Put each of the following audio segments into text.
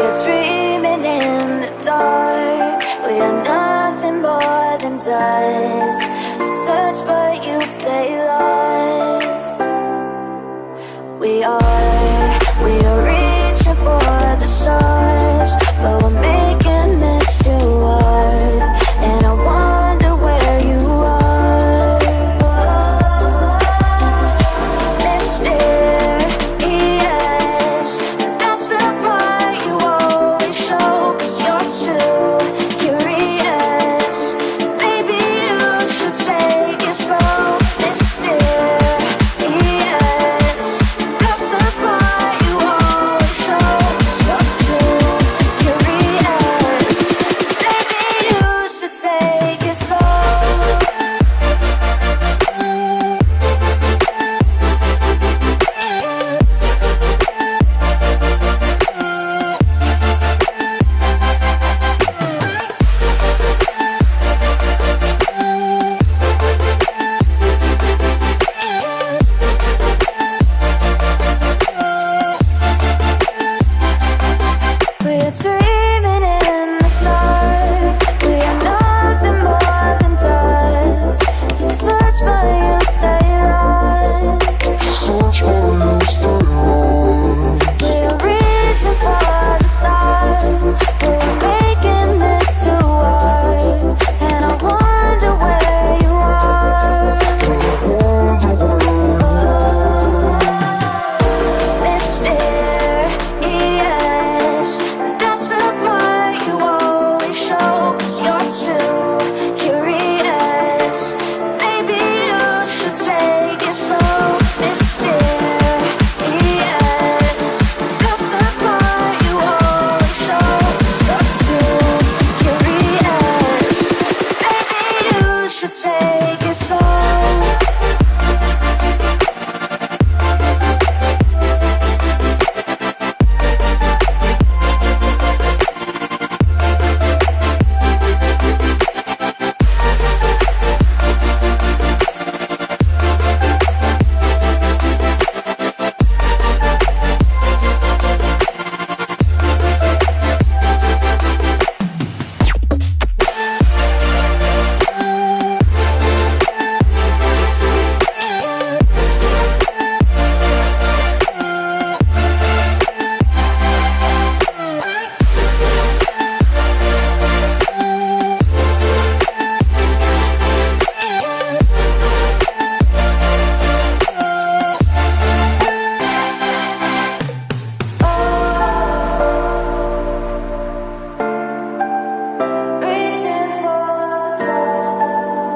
are dreaming in the dark. We are nothing more than dust. Search but you stay lost. We are reaching for the stars, but we're making this too hard. And I wonder where you are. Mysterious, that's the part you always show. 'Cause you're too curious. Maybe you should take it slow. Mysterious, that's the part you always show. 'Cause you're too curious. Maybe you should take it slow. We are dreaming in the dark. We are nothing more than dust. You search but you stay lost. We are reaching for the stars, but we're making this too hard. And I wonder where you are. Mysterious, that's the part you always show. 'Cause you're too curious. Maybe you should take it slow. Mysterious, that's the part you always show. 'Cause you're too curious. Maybe you should take it slow. Reaching for stars.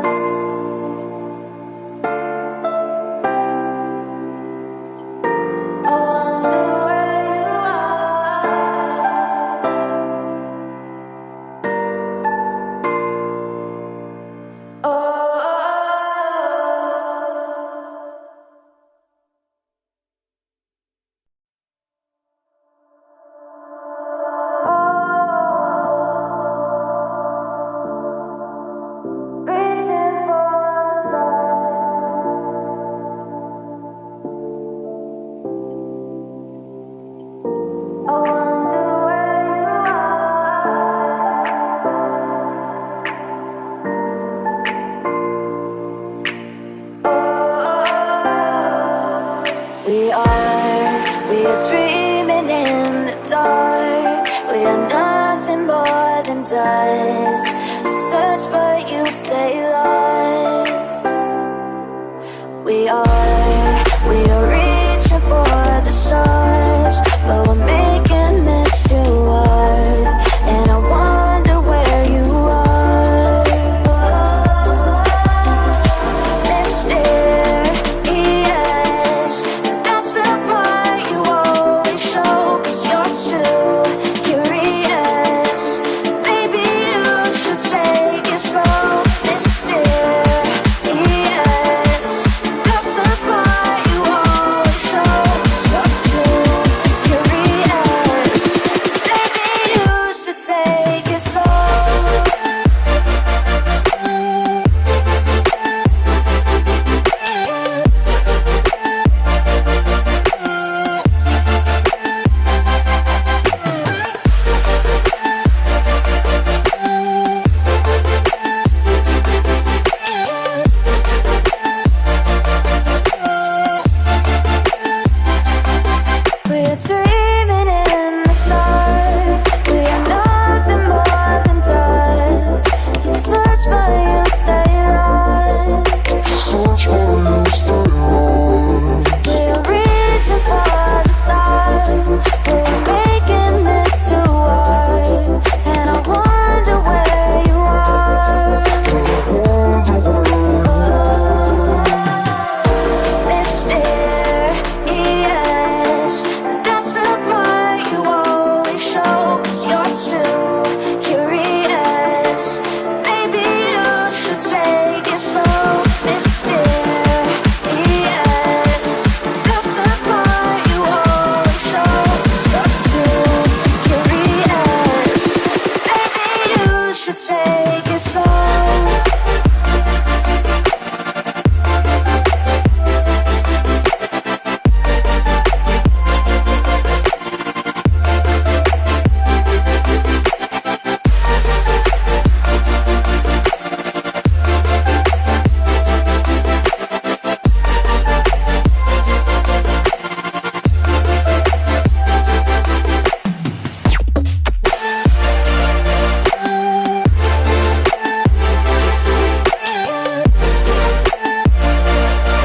I wonder where you are. Oh. Reaching for stars. I wonder where you are. We are dreaming in the dark. We are nothing more than dust. Search but you stay lost. We are